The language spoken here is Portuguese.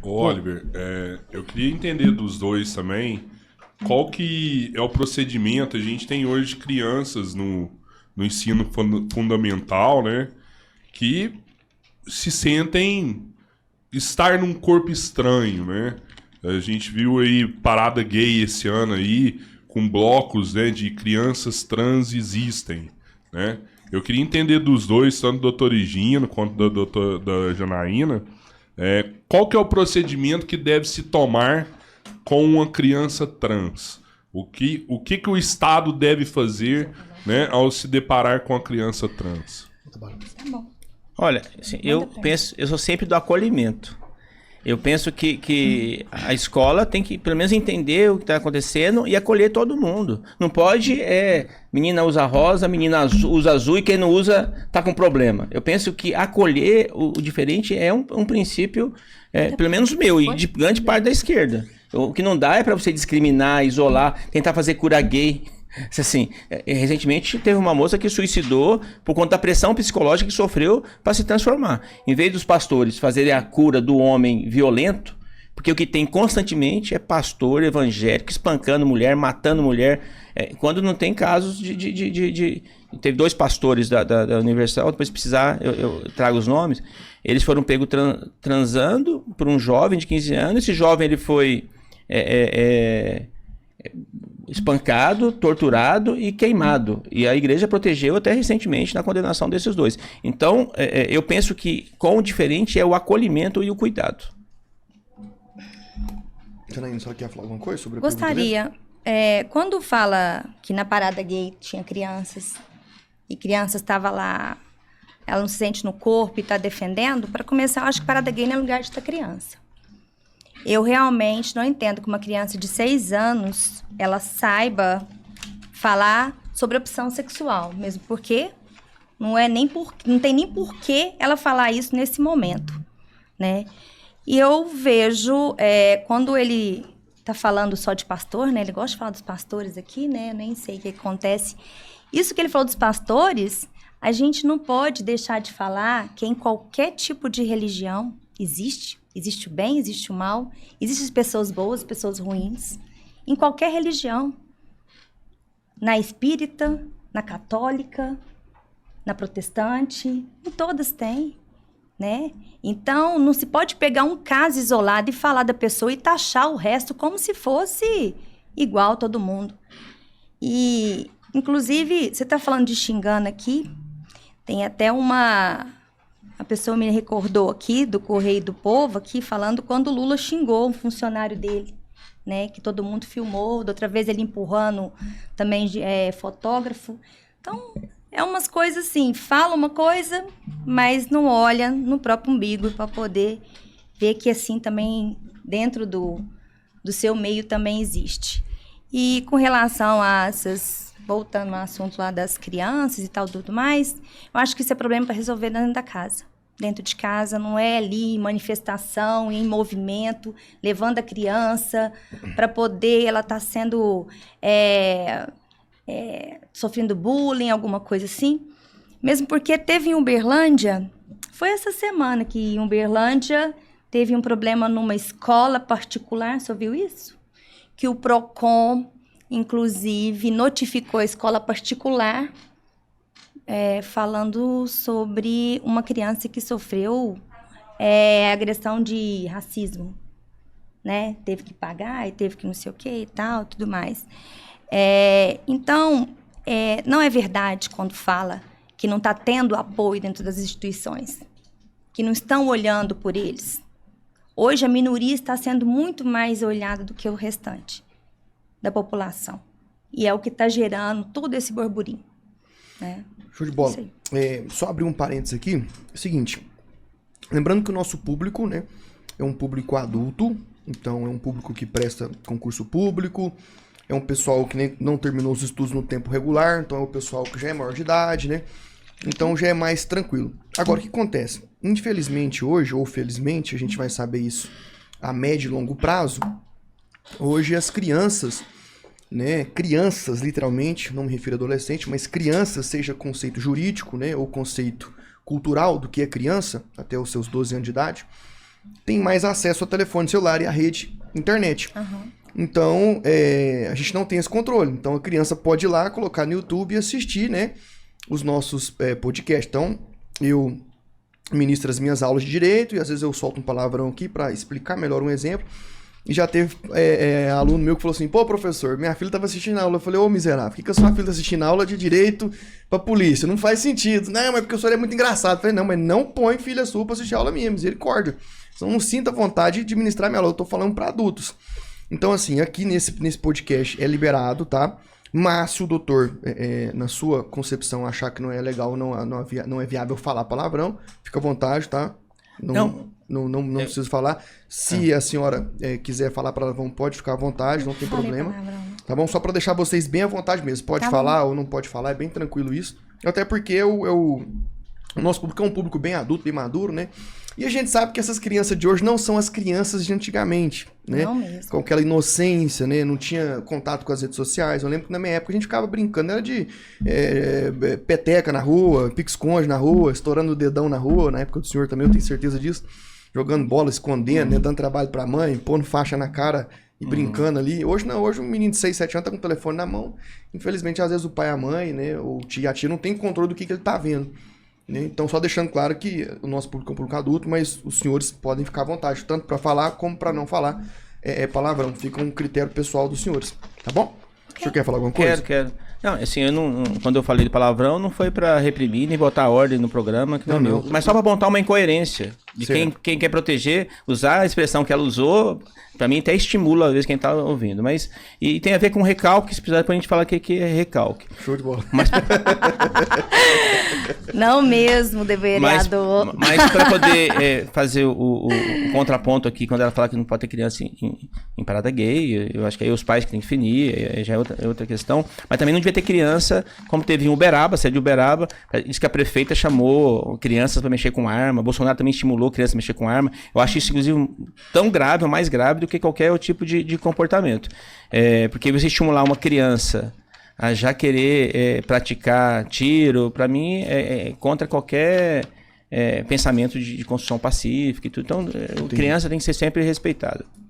Oliver, eu queria entender dos dois também qual que é o procedimento. A gente tem hoje crianças no ensino fundamental, né, que se sentem estar num corpo estranho, né? A gente viu aí parada gay esse ano aí, com blocos, né, de crianças trans existem, né? Eu queria entender dos dois, tanto do doutor Higino quanto da Janaína, qual que é o procedimento que deve se tomar com uma criança trans? O que o Estado deve fazer, né, ao se deparar com a criança trans? Tá bom. Olha, assim, eu sou sempre do acolhimento. Eu penso que a escola tem que, pelo menos, entender o que está acontecendo e acolher todo mundo. Não pode, menina usa rosa, menina usa azul e quem não usa está com problema. Eu penso que acolher o diferente é um princípio, pelo menos meu, e de grande parte da esquerda. O que não dá é para você discriminar, isolar, tentar fazer cura gay. Assim, recentemente teve uma moça que suicidou por conta da pressão psicológica que sofreu para se transformar. Em vez dos pastores fazerem a cura do homem violento, porque o que tem constantemente é pastor evangélico espancando mulher, matando mulher, quando não tem casos Teve 2 pastores da Universal, depois se precisar eu trago os nomes. Eles foram pegos transando por um jovem de 15 anos. Esse jovem ele foi espancado, torturado e queimado. E a igreja protegeu até recentemente na condenação desses 2. Então, eu penso que com o diferente é o acolhimento e o cuidado. Janaína, a senhora quer falar alguma coisa sobre a Gostaria. Quando fala que na parada gay tinha crianças, e crianças estavam lá, ela não se sente no corpo e está defendendo, para começar, eu acho que parada gay não é lugar de estar criança. Eu realmente não entendo que uma criança de 6 anos, ela saiba falar sobre opção sexual, mesmo porque não tem nem por que ela falar isso nesse momento, né? E eu vejo, quando ele tá falando só de pastor, né? Ele gosta de falar dos pastores aqui, né? Eu nem sei o que acontece. Isso que ele falou dos pastores, a gente não pode deixar de falar que em qualquer tipo de religião existe o bem, existe o mal, existem pessoas boas, pessoas ruins, em qualquer religião. Na espírita, na católica, na protestante, em todas tem, né? Então, não se pode pegar um caso isolado e falar da pessoa e taxar o resto como se fosse igual a todo mundo. E, inclusive, você está falando de xingando aqui, tem até a pessoa me recordou aqui, do Correio do Povo, aqui, falando quando o Lula xingou um funcionário dele, né? Que todo mundo filmou, da outra vez ele empurrando também fotógrafo. Então, é umas coisas assim, fala uma coisa, mas não olha no próprio umbigo para poder ver que assim também, dentro do seu meio também existe. E com relação a essas... Voltando ao assunto lá das crianças e tal, tudo mais, eu acho que isso é problema para resolver dentro da casa. Dentro de casa, não é ali em manifestação, em movimento, levando a criança para poder, ela tá sendo, sofrendo bullying, alguma coisa assim. Mesmo porque teve em Uberlândia, foi essa semana que em Uberlândia teve um problema numa escola particular, você ouviu isso? Que o PROCON... inclusive, notificou a escola particular falando sobre uma criança que sofreu agressão de racismo, né? Teve que pagar e teve que não sei o que e tal, tudo mais. Então, não é verdade quando fala que não está tendo apoio dentro das instituições, que não estão olhando por eles. Hoje, a minoria está sendo muito mais olhada do que o restante da população. E é o que está gerando todo esse burburinho, né? Show de bola. Só abrir um parênteses aqui. É o seguinte, lembrando que o nosso público, né, é um público adulto, então é um público que presta concurso público, é um pessoal que não terminou os estudos no tempo regular, então é o pessoal que já é maior de idade, né? Então já é mais tranquilo. Agora, o que acontece? Infelizmente hoje, ou felizmente, a gente vai saber isso a médio e longo prazo. Hoje as crianças, né, crianças literalmente, não me refiro a adolescente, mas crianças, seja conceito jurídico, né, ou conceito cultural do que é criança, até os seus 12 anos de idade, tem mais acesso ao telefone celular e à rede internet. Então, a gente não tem esse controle. Então, a criança pode ir lá, colocar no YouTube e assistir, né, os nossos podcasts. Então, eu ministro as minhas aulas de direito e às vezes eu solto um palavrão aqui para explicar melhor um exemplo. E já teve aluno meu que falou assim, pô, professor, minha filha estava assistindo a aula. Eu falei, ô, miserável, por que a sua filha está assistindo a aula de direito pra polícia? Não faz sentido. Não, mas porque o senhor é muito engraçado. Eu falei, não, mas não põe filha sua pra assistir a aula minha, misericórdia. Então não sinta vontade de ministrar minha aula, eu tô falando para adultos. Então, assim, aqui nesse podcast é liberado, tá? Mas se o doutor, na sua concepção, achar que não é legal, não é viável falar palavrão, fica à vontade, tá? Não preciso falar. Se a senhora quiser falar palavrão, pode ficar à vontade, não tem problema. Tá bom? Só para deixar vocês bem à vontade mesmo. Pode falar ou não pode falar, é bem tranquilo isso. Até porque o nosso público é um público bem adulto, bem maduro, né? E a gente sabe que essas crianças de hoje não são as crianças de antigamente, né? Não mesmo. Com aquela inocência, né? Não tinha contato com as redes sociais. Eu lembro que na minha época a gente ficava brincando, era de peteca na rua, pique-esconde na rua, estourando o dedão na rua. Na época do senhor também, eu tenho certeza disso. Jogando bola, escondendo, né? Dando trabalho pra mãe, pondo faixa na cara e brincando ali. Hoje não, hoje um menino de 6, 7 anos tá com o telefone na mão. Infelizmente, às vezes o pai e a mãe, né? Ou a tia não tem controle do que ele tá vendo. Então, só deixando claro que o nosso público é um público adulto, mas os senhores podem ficar à vontade, tanto para falar como para não falar palavrão. Fica um critério pessoal dos senhores, tá bom? O senhor quer falar alguma coisa? Quero. Não, assim, quando eu falei de palavrão, não foi para reprimir nem botar ordem no programa, que não é meu. Mas só para apontar uma incoerência de quem quer proteger, usar a expressão que ela usou, para mim até estimula às vezes quem tá ouvindo. Mas, e tem a ver com recalque, se precisar depois a gente falar o que é recalque. Show de bola. Mas, não mesmo, vereador. Mas para poder fazer o contraponto aqui, quando ela fala que não pode ter criança em parada gay, eu acho que aí os pais que têm que definir, já é outra questão. Mas também não devia ter criança, como teve em Uberaba, sede de Uberaba, diz que a prefeita chamou crianças para mexer com arma, Bolsonaro também estimulou crianças a mexer com arma. Eu acho isso, inclusive, tão grave ou mais grave do que qualquer outro tipo de comportamento. Porque você estimular uma criança a já querer praticar tiro, para mim, é contra qualquer pensamento de construção pacífica e tudo. Então, criança tem que ser sempre respeitada.